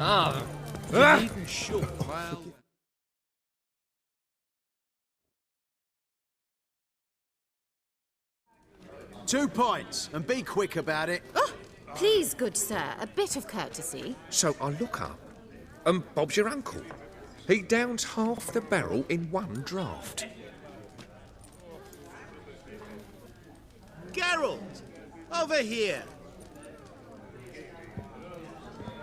Even sure. Well... 2 points, and be quick about it. Oh, please, good sir, a bit of courtesy. So I look up, and Bob's your uncle. He downs half the barrel in one draught. Geralt! Over here!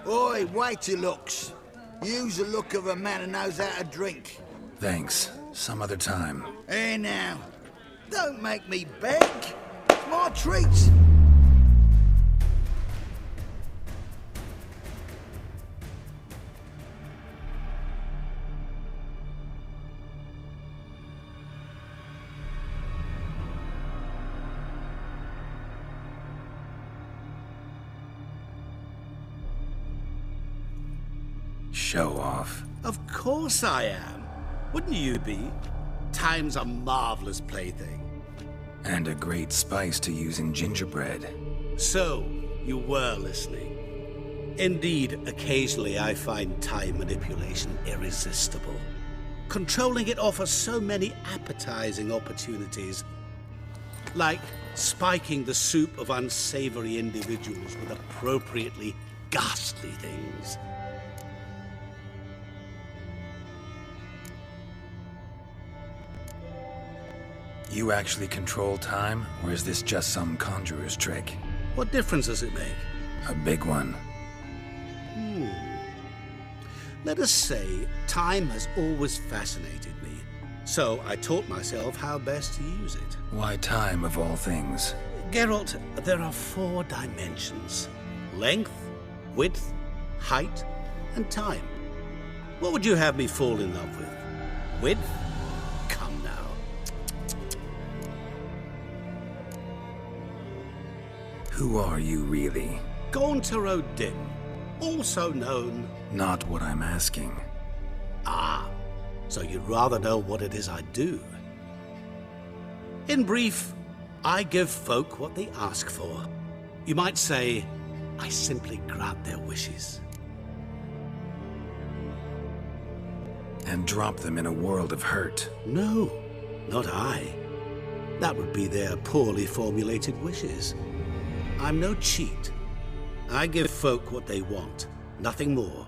Oi, waiter looks. Use the look of a man who knows how to drink. Thanks. Some other time. Here now. Don't make me beg. It's my treat. Show off. Of course I am. Wouldn't you be? Time's a marvelous plaything. And a great spice to use in gingerbread. So, you were listening. Indeed, occasionally I find time manipulation irresistible. Controlling it offers so many appetizing opportunities. Like spiking the soup of unsavory individuals with appropriately ghastly things. You actually control time, or is this just some conjurer's trick? What difference does it make? A big one. Let us say time has always fascinated me, so I taught myself how best to use it. Why time, of all things? Geralt, there are 4 dimensions. Length, width, height, and time. What would you have me fall in love with? Width? Come now. Who are you, really? Gauntero Dim, also known... Not what I'm asking. Ah, so you'd rather know what it is I do. In brief, I give folk what they ask for. You might say, I simply grant their wishes. And drop them in a world of hurt. No, not I. That would be their poorly formulated wishes. I'm no cheat. I give folk what they want, nothing more.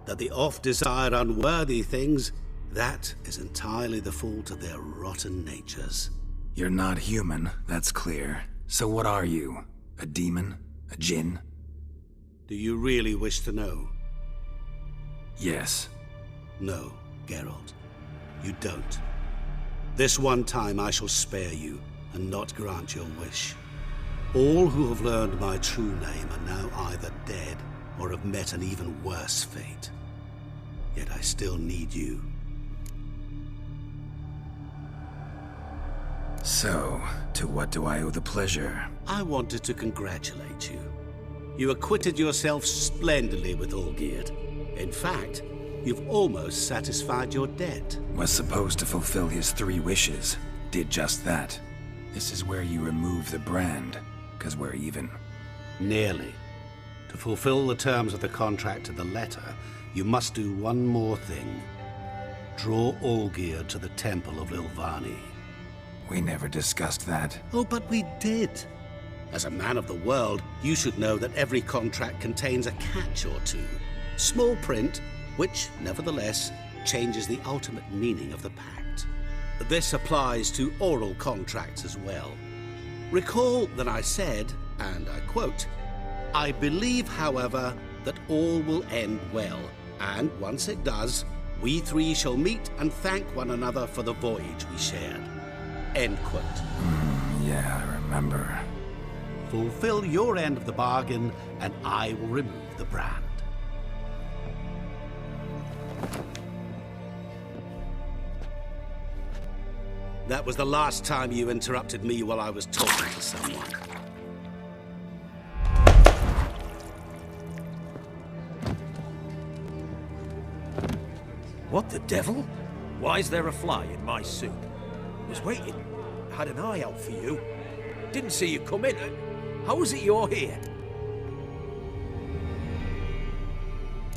That they oft desire unworthy things, that is entirely the fault of their rotten natures. You're not human, that's clear. So what are you? A demon? A djinn? Do you really wish to know? Yes. No, Geralt. You don't. This one time I shall spare you, and not grant your wish. All who have learned my true name are now either dead or have met an even worse fate. Yet I still need you. So, to what do I owe the pleasure? I wanted to congratulate you. You acquitted yourself splendidly with Olgierd. In fact, you've almost satisfied your debt. Was supposed to fulfill his 3 wishes. Did just that. This is where you remove the brand, 'cause we're even. Nearly. To fulfill the terms of the contract to the letter, you must do one more thing. Draw Olgierd to the Temple of Lilvani. We never discussed that. Oh, but we did. As a man of the world, you should know that every contract contains a catch or two. Small print, which, nevertheless, changes the ultimate meaning of the pact. This applies to oral contracts as well. Recall that I said, and I quote, "I believe, however, that all will end well, and once it does, we 3 shall meet and thank one another for the voyage we shared." End quote. Yeah, I remember. Fulfill your end of the bargain, and I will remove the brand. That was the last time you interrupted me while I was talking to someone. What the devil? Why is there a fly in my soup? Was waiting. Had an eye out for you. Didn't see you come in. How is it you're here?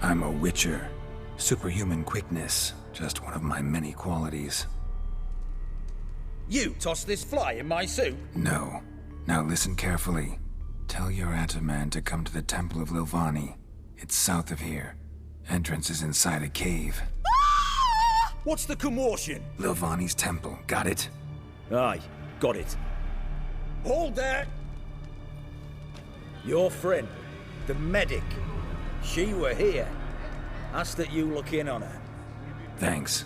I'm a witcher. Superhuman quickness, just one of my many qualities. You tossed this fly in my soup? No. Now listen carefully. Tell your Ataman to come to the Temple of Lilvani. It's south of here. Entrance is inside a cave. What's the commotion? Lilvani's temple, got it? Aye, got it. Hold there! Your friend, the medic, she were here. Asked that you look in on her. Thanks.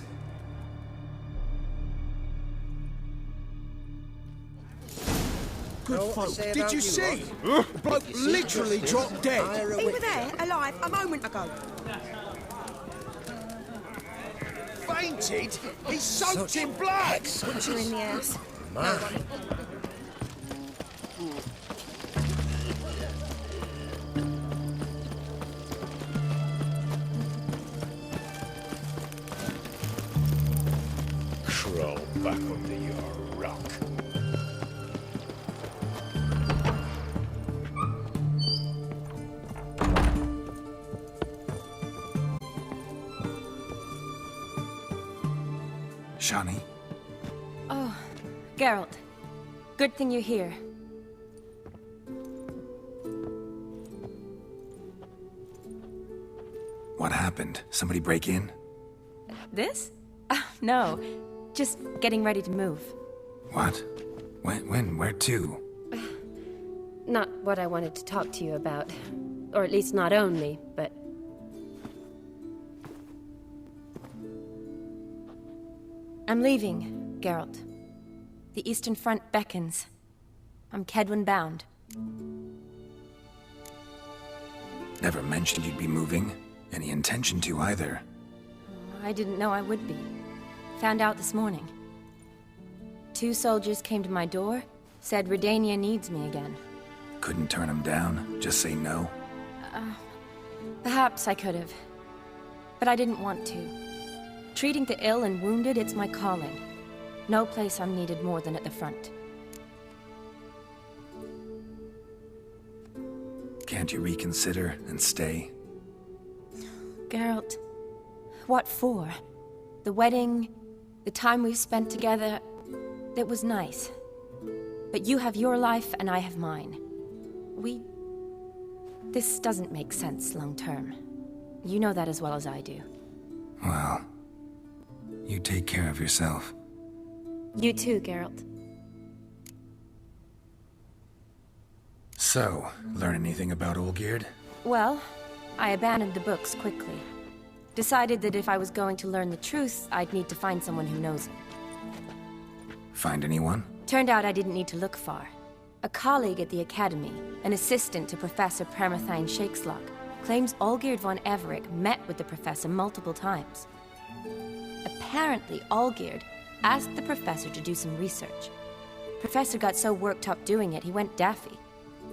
Good folk. Did you see? The bloke literally dropped dead. He was there, alive, a moment ago. Fainted? He's soaked in blood. Butcher in the house. Crawl back under your rock. Shani? Oh, Geralt. Good thing you're here. What happened? Somebody break in? This? No. Just getting ready to move. What? When? Where to? Not what I wanted to talk to you about. Or at least not only, but... I'm leaving, Geralt. The Eastern Front beckons. I'm Kedwin bound. Never mentioned you'd be moving. Any intention to either. I didn't know I would be. Found out this morning. 2 soldiers came to my door, said Redania needs me again. Couldn't turn them down? Just say no? Perhaps I could have. But I didn't want to. Treating the ill and wounded, it's my calling. No place I'm needed more than at the front. Can't you reconsider and stay? Geralt, what for? The wedding, the time we've spent together, it was nice. But you have your life and I have mine. This doesn't make sense long term. You know that as well as I do. Well, you take care of yourself. You too, Geralt. So, learn anything about Olgierd? Well, I abandoned the books quickly. Decided that if I was going to learn the truth, I'd need to find someone who knows it. Find anyone? Turned out I didn't need to look far. A colleague at the Academy, an assistant to Professor Permathine Shakeslog, claims Olgierd von Everec met with the professor multiple times. Apparently, Olgierd asked the professor to do some research. Professor got so worked up doing it, he went daffy.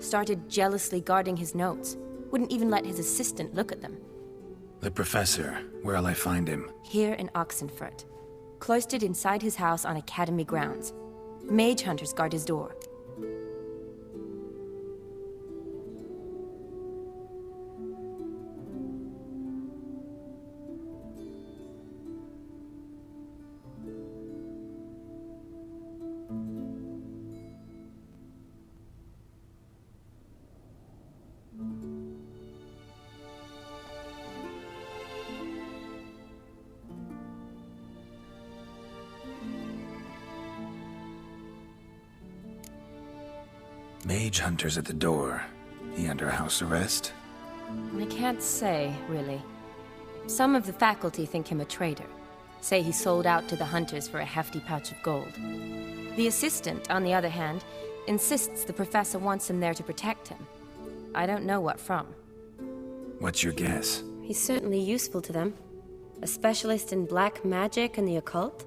Started jealously guarding his notes. Wouldn't even let his assistant look at them. The professor. Where'll I find him? Here in Oxenfurt. Cloistered inside his house on Academy grounds. Mage hunters guard his door. Mage hunters at the door. He under house arrest? I can't say, really. Some of the faculty think him a traitor. Say he sold out to the hunters for a hefty pouch of gold. The assistant, on the other hand, insists the professor wants him there to protect him. I don't know what from. What's your guess? He's certainly useful to them. A specialist in black magic and the occult?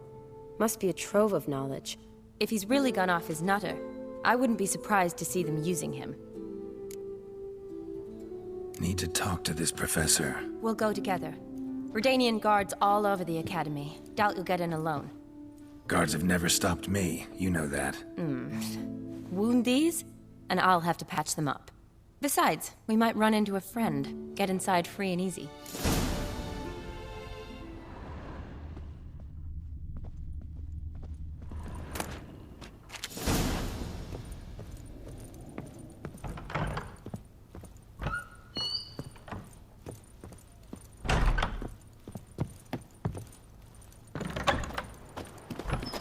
Must be a trove of knowledge. If he's really gone off his nutter, I wouldn't be surprised to see them using him. Need to talk to this professor. We'll go together. Redanian guards all over the Academy. Doubt you'll get in alone. Guards have never stopped me, you know that. Wound these, and I'll have to patch them up. Besides, we might run into a friend. Get inside free and easy.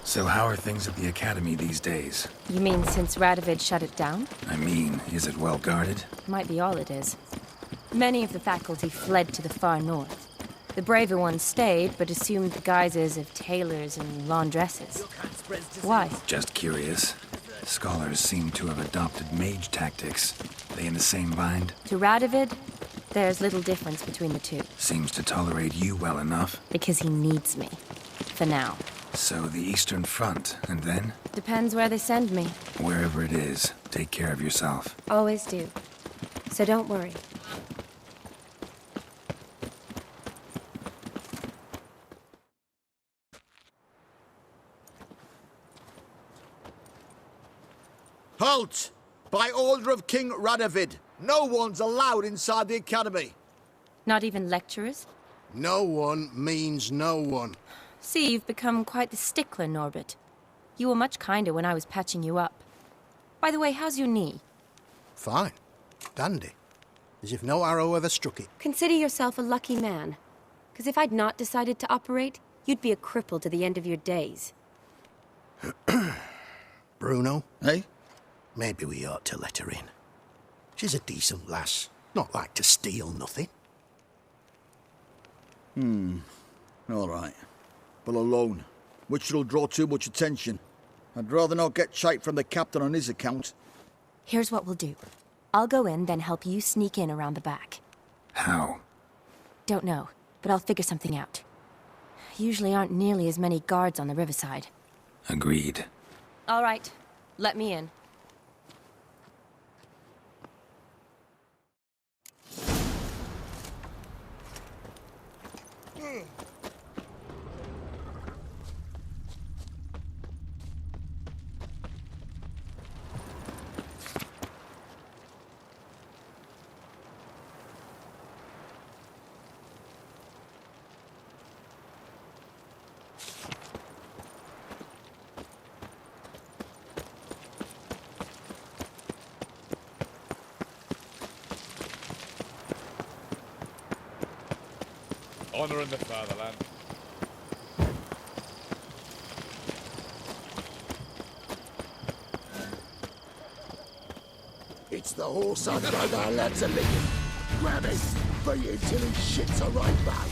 So how are things at the Academy these days? You mean since Radovid shut it down? I mean, is it well guarded? Might be all it is. Many of the faculty fled to the far north. The braver ones stayed, but assumed the guises of tailors and laundresses. Why? Just curious. Scholars seem to have adopted mage tactics. They in the same bind? To Radovid, there's little difference between the two. Seems to tolerate you well enough. Because he needs me. For now. So the Eastern Front, and then? Depends where they send me. Wherever it is, take care of yourself. Always do. So don't worry. Halt! By order of King Radovid, no one's allowed inside the Academy. Not even lecturers? No one means no one. See, you've become quite the stickler, Norbert. You were much kinder when I was patching you up. By the way, how's your knee? Fine. Dandy. As if no arrow ever struck it. Consider yourself a lucky man. Because if I'd not decided to operate, you'd be a cripple to the end of your days. Bruno, eh? Maybe we ought to let her in. She's a decent lass. Not like to steal nothing. All right. But alone, which will draw too much attention. I'd rather not get shite from the captain on his account. Here's what we'll do. I'll go in, then help you sneak in around the back. How? Don't know, but I'll figure something out. Usually aren't nearly as many guards on the riverside. Agreed. All right, let me in. Honor in the fatherland. It's the horse I drove our lads a licking. Grab him, beat him till he shits a right back.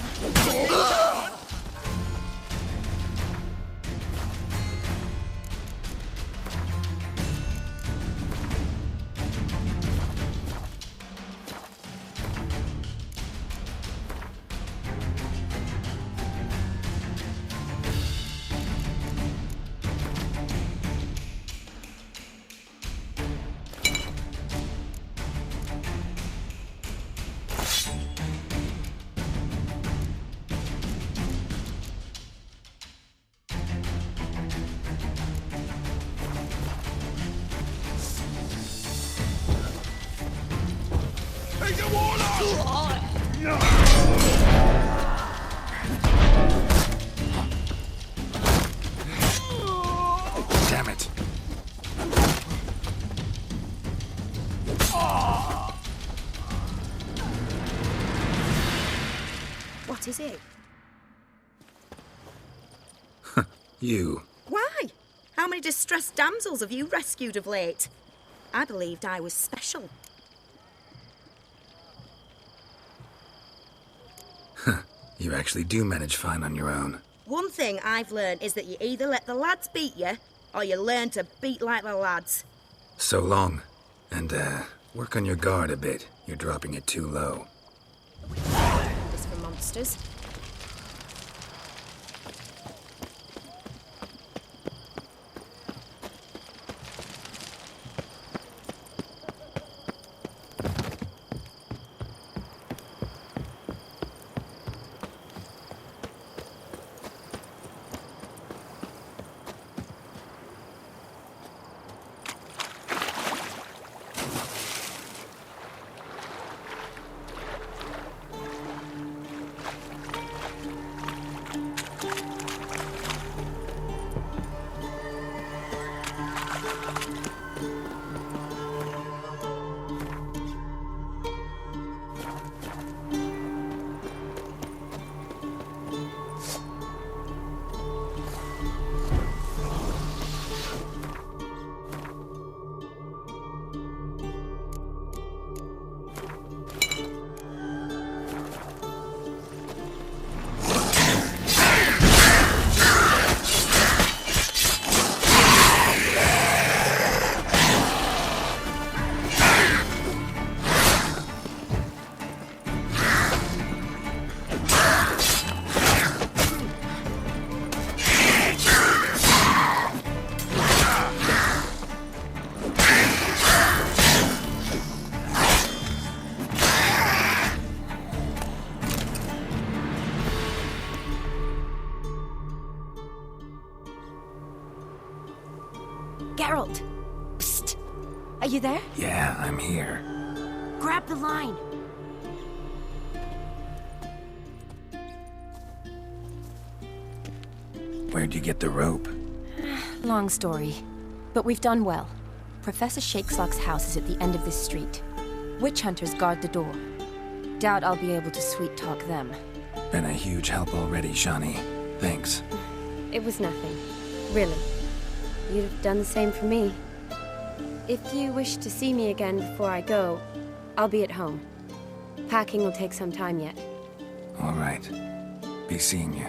Damn it. What is it? You. Why? How many distressed damsels have you rescued of late? I believed I was special. You actually do manage fine on your own. One thing I've learned is that you either let the lads beat you, or you learn to beat like the lads. So long. And, work on your guard a bit. You're dropping it too low. Just for monsters. Geralt! Psst! Are you there? Yeah, I'm here. Grab the line! Where'd you get the rope? Long story. But we've done well. Professor Shakeslock's house is at the end of this street. Witch hunters guard the door. Doubt I'll be able to sweet-talk them. Been a huge help already, Shani. Thanks. It was nothing. Really. You'd have done the same for me. If you wish to see me again before I go, I'll be at home. Packing will take some time yet. All right. Be seeing you.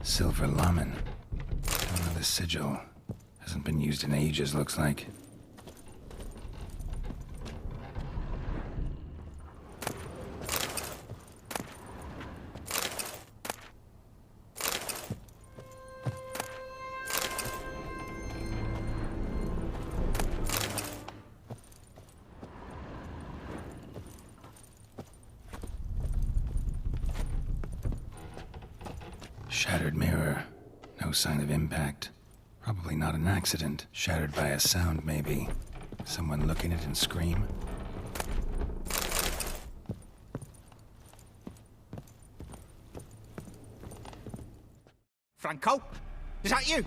Silver Lamen. Another sigil. Hasn't been used in ages, looks like. Shattered mirror. No sign of impact. Probably not an accident. Shattered by a sound, maybe. Someone look in it and scream. Franco? Is that you?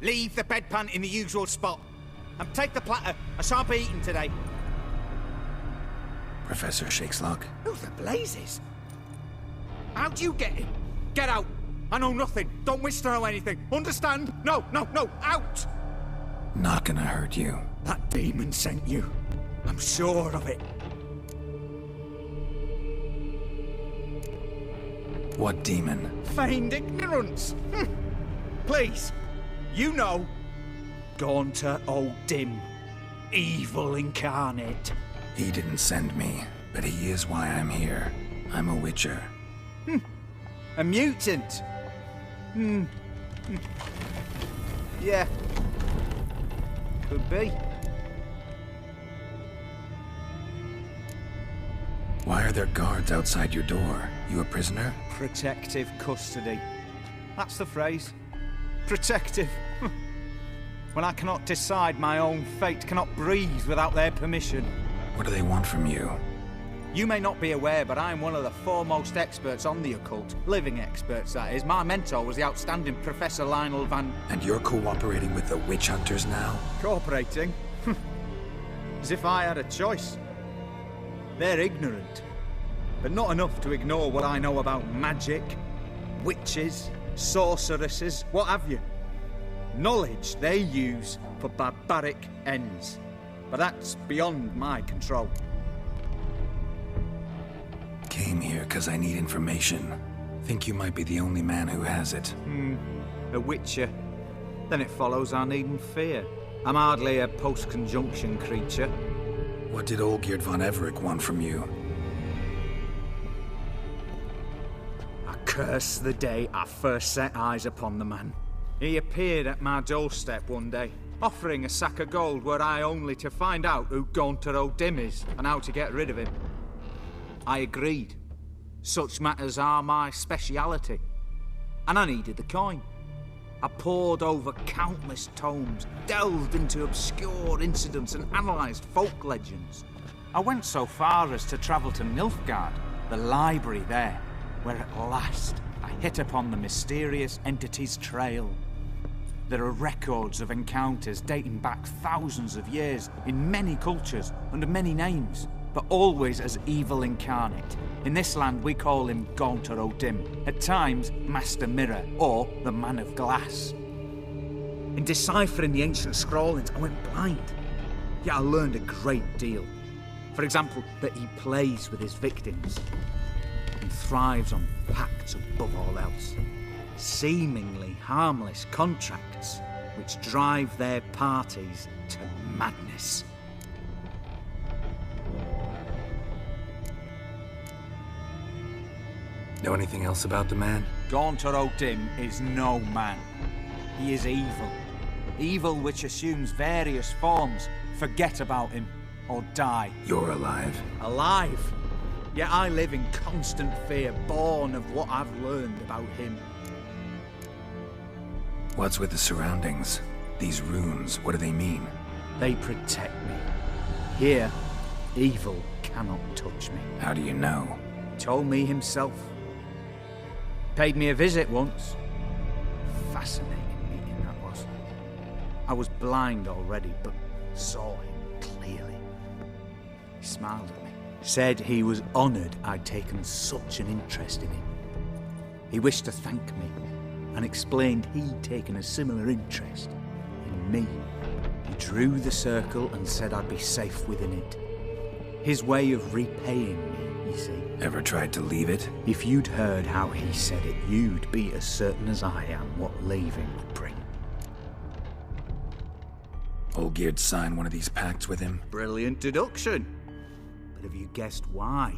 Leave the bedpan in the usual spot. And take the platter. I shan't be eating today. Professor Shakeslock? Who the blazes? How'd you get in? Get out! I know nothing. Don't wish to know anything. Understand? No, no, no! Out! Not gonna hurt you. That demon sent you. I'm sure of it. What demon? Feigned ignorance. Please, you know. Gaunter O'Dim. Evil incarnate. He didn't send me, but he is why I'm here. I'm a witcher. A mutant. Yeah. Could be. Why are there guards outside your door? You a prisoner? Protective custody. That's the phrase. Protective. When I cannot decide my own fate, cannot breathe without their permission. What do they want from you? You may not be aware, but I'm one of the foremost experts on the occult. Living experts, that is. My mentor was the outstanding Professor Lionel Van... And you're cooperating with the witch hunters now? Cooperating? As if I had a choice. They're ignorant, but not enough to ignore what I know about magic, witches, sorceresses, what have you. Knowledge they use for barbaric ends. But that's beyond my control. Came here because I need information. Think you might be the only man who has it. A witcher. Then it follows I needn't fear. I'm hardly a post-conjunction creature. What did Olgierd von Everec want from you? I curse the day I first set eyes upon the man. He appeared at my doorstep one day, offering a sack of gold were I only to find out who Gaunter O'Dim is and how to get rid of him. I agreed. Such matters are my speciality. And I needed the coin. I pored over countless tomes, delved into obscure incidents and analysed folk legends. I went so far as to travel to Nilfgaard, the library there, where at last I hit upon the mysterious entity's trail. There are records of encounters dating back thousands of years in many cultures under many names, but always as evil incarnate. In this land we call him Gaunter O'Dim, at times Master Mirror or the Man of Glass. In deciphering the ancient scrawlings I went blind, yet I learned a great deal. For example, that he plays with his victims and thrives on pacts above all else. Seemingly harmless contracts which drive their parties to madness. Know anything else about the man? Gaunter O'Dim is no man. He is evil. Evil which assumes various forms. Forget about him, or die. You're alive. Alive? Yet I live in constant fear, born of what I've learned about him. What's with the surroundings? These runes, what do they mean? They protect me. Here, evil cannot touch me. How do you know? He told me himself. Paid me a visit once. Fascinating meeting that was. I was blind already, but saw him clearly. He smiled at me. Said he was honoured I'd taken such an interest in him. He wished to thank me, and explained he'd taken a similar interest in me. He drew the circle and said I'd be safe within it. His way of repaying me, you see. Ever tried to leave it? If you'd heard how he said it, you'd be as certain as I am what leaving would bring. Olgierd signed one of these pacts with him? Brilliant deduction. But have you guessed why?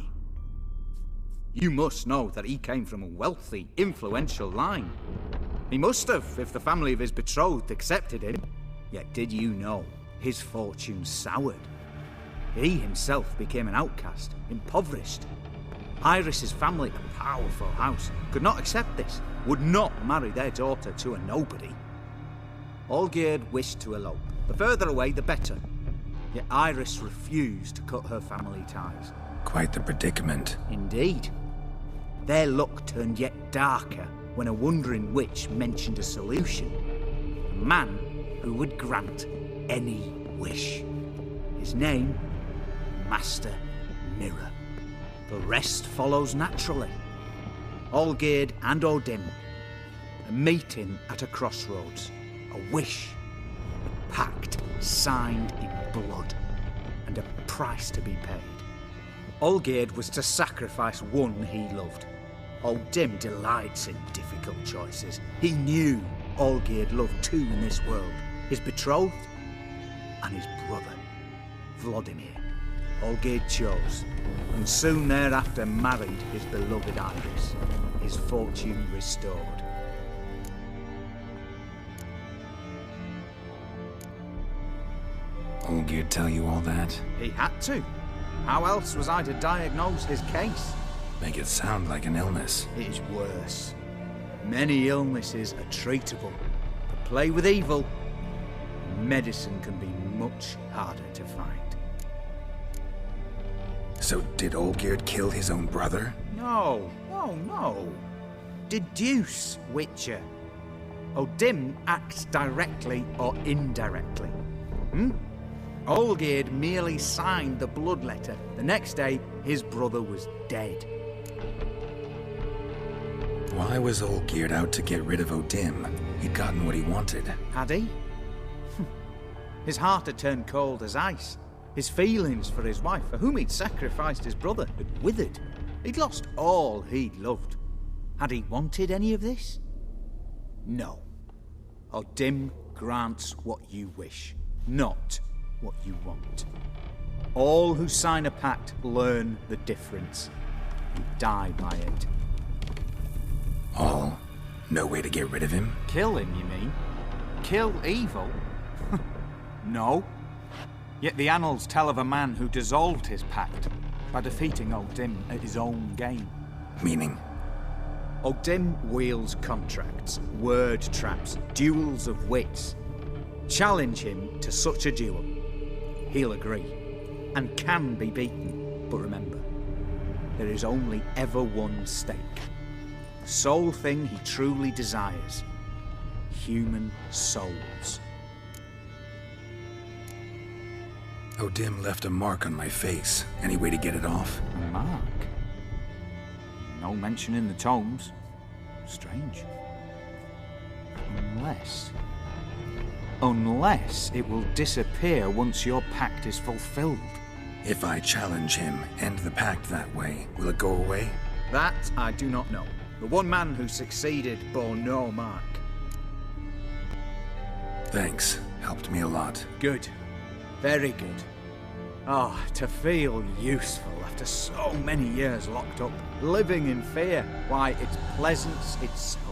You must know that he came from a wealthy, influential line. He must have, if the family of his betrothed accepted him. Yet did you know his fortune soured? He himself became an outcast, impoverished. Iris's family, a powerful house, could not accept this, would not marry their daughter to a nobody. Olgierd wished to elope. The further away, the better. Yet Iris refused to cut her family ties. Quite the predicament. Indeed. Their luck turned yet darker when a wandering witch mentioned a solution. A man who would grant any wish. His name, Master Mirror. The rest follows naturally. Olgierd and Odim. A meeting at a crossroads. A wish. A pact signed in blood. And a price to be paid. Olgierd was to sacrifice one he loved. Odim delights in difficult choices. He knew Olgierd loved two in this world. His betrothed and his brother, Vladimir. Olgierd chose, and soon thereafter married his beloved Iris, his fortune restored. Olgierd tell you all that? He had to. How else was I to diagnose his case? Make it sound like an illness. It is worse. Many illnesses are treatable, but play with evil, medicine can be much harder to find. So did Olgierd kill his own brother? No. Deduce, Witcher. Odim acts directly or indirectly. Olgierd merely signed the blood letter. The next day, his brother was dead. Why was Olgierd out to get rid of Odim? He'd gotten what he wanted. Had he? His heart had turned cold as ice. His feelings for his wife, for whom he'd sacrificed his brother, had withered. He'd lost all he'd loved. Had he wanted any of this? No. Odim grants what you wish, not what you want. All who sign a pact learn the difference and die by it. All? No way to get rid of him? Kill him, you mean? Kill evil? No. Yet the annals tell of a man who dissolved his pact by defeating Odim at his own game. Meaning? Odim wields contracts, word traps, duels of wits. Challenge him to such a duel. He'll agree, and can be beaten. But remember, there is only ever one stake. The sole thing he truly desires. Human souls. Odim left a mark on my face. Any way to get it off? A mark? No mention in the tomes. Strange. Unless it will disappear once your pact is fulfilled. If I challenge him, end the pact that way, will it go away? That I do not know. The one man who succeeded bore no mark. Thanks. Helped me a lot. Good. Very good. Oh, to feel useful after so many years locked up, living in fear. Why, it's pleasance itself.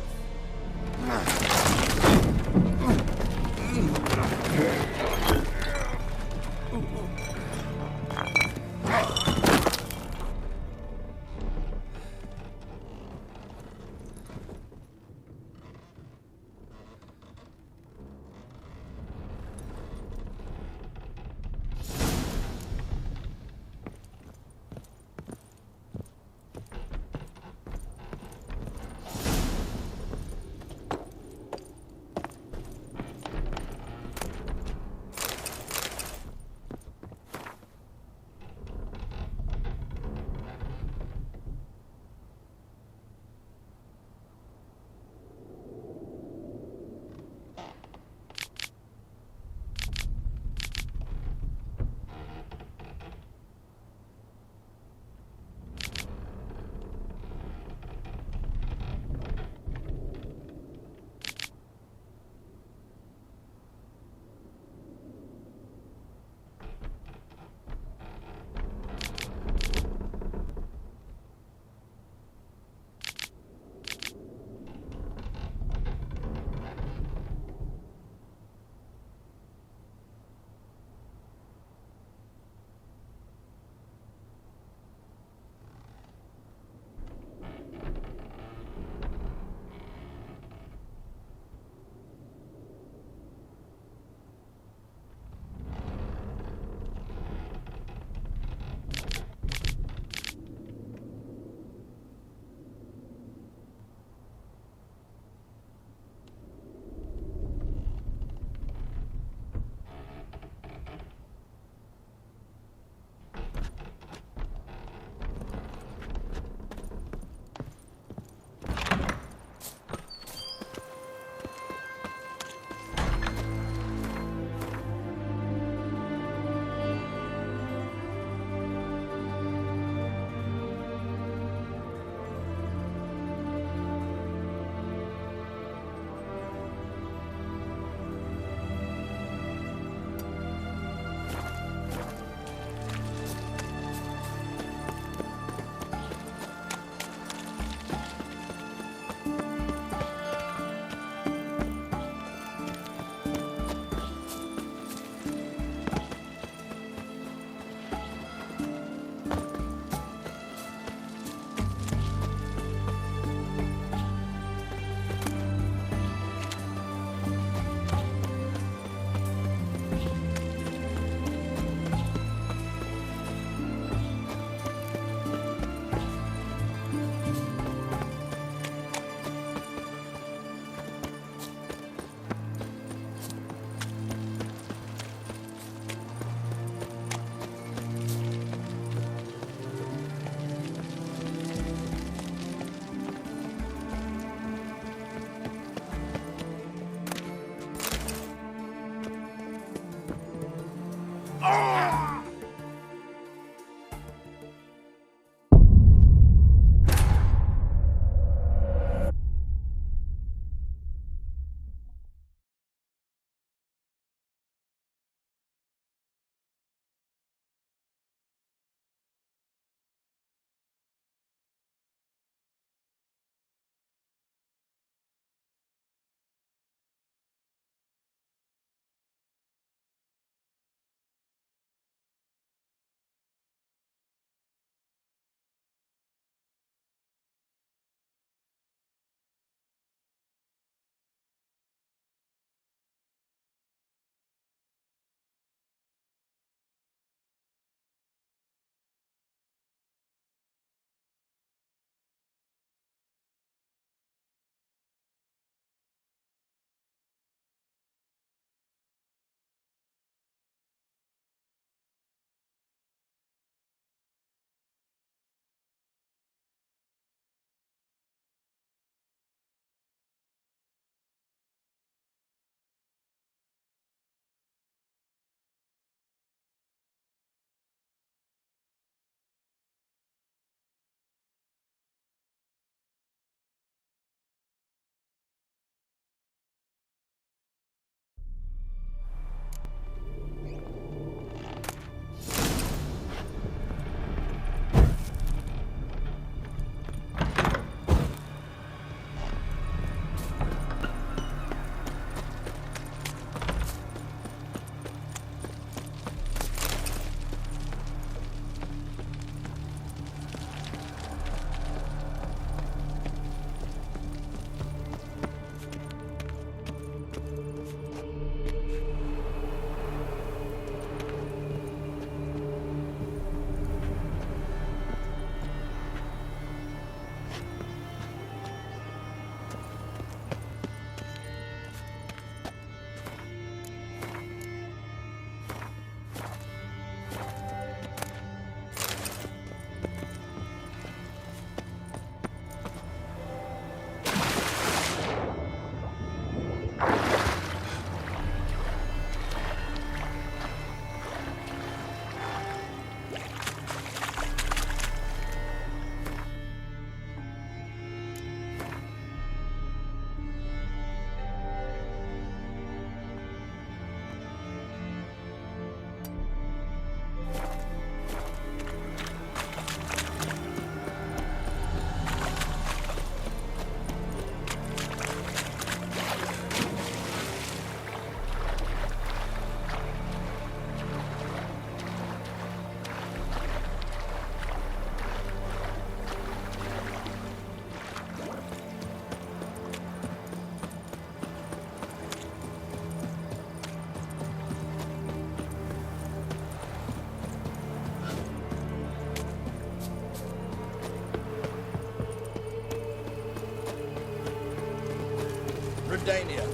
Redania.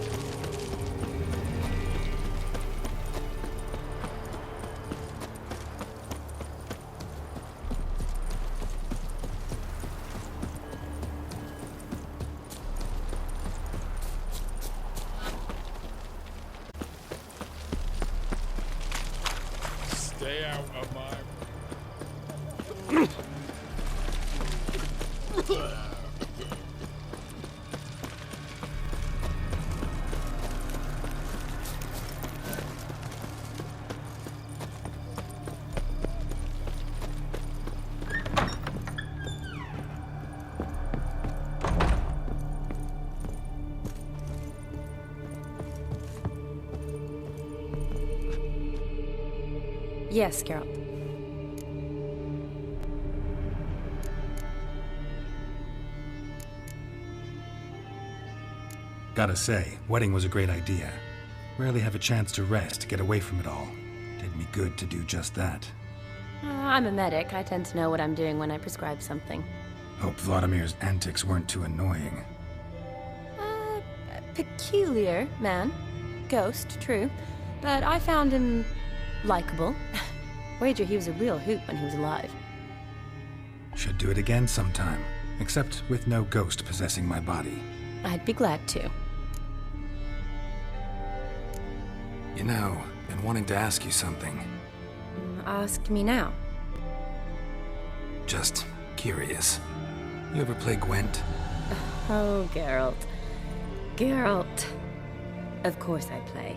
Stay out of my... Yes, Geralt. Gotta say, wedding was a great idea. Rarely have a chance to rest, get away from it all. Did me good to do just that. I'm a medic. I tend to know what I'm doing when I prescribe something. Hope Vladimir's antics weren't too annoying. Peculiar man. Ghost, true. But I found him likable. Wager he was a real hoot when he was alive. Should do it again sometime, except with no ghost possessing my body. I'd be glad to. You know, been wanting to ask you something. Ask me now. Just curious. You ever play Gwent? Oh, Geralt. Geralt. Of course I play.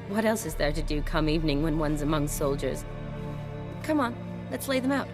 What else is there to do come evening when one's among soldiers? Come on, let's lay them out.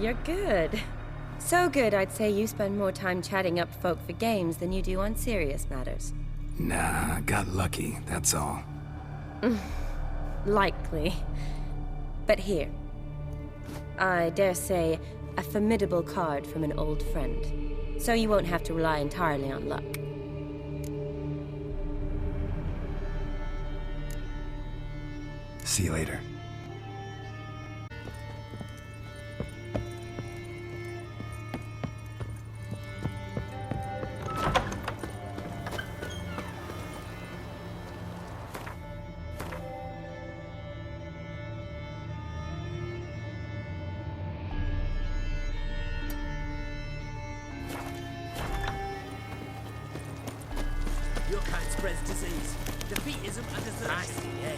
You're good. So good, I'd say you spend more time chatting up folk for games than you do on serious matters. Nah, I got lucky, that's all. Likely. But here. I dare say, a formidable card from an old friend. So you won't have to rely entirely on luck. See you later. Your kind spreads disease. Defeatism and desertion. I see, eh?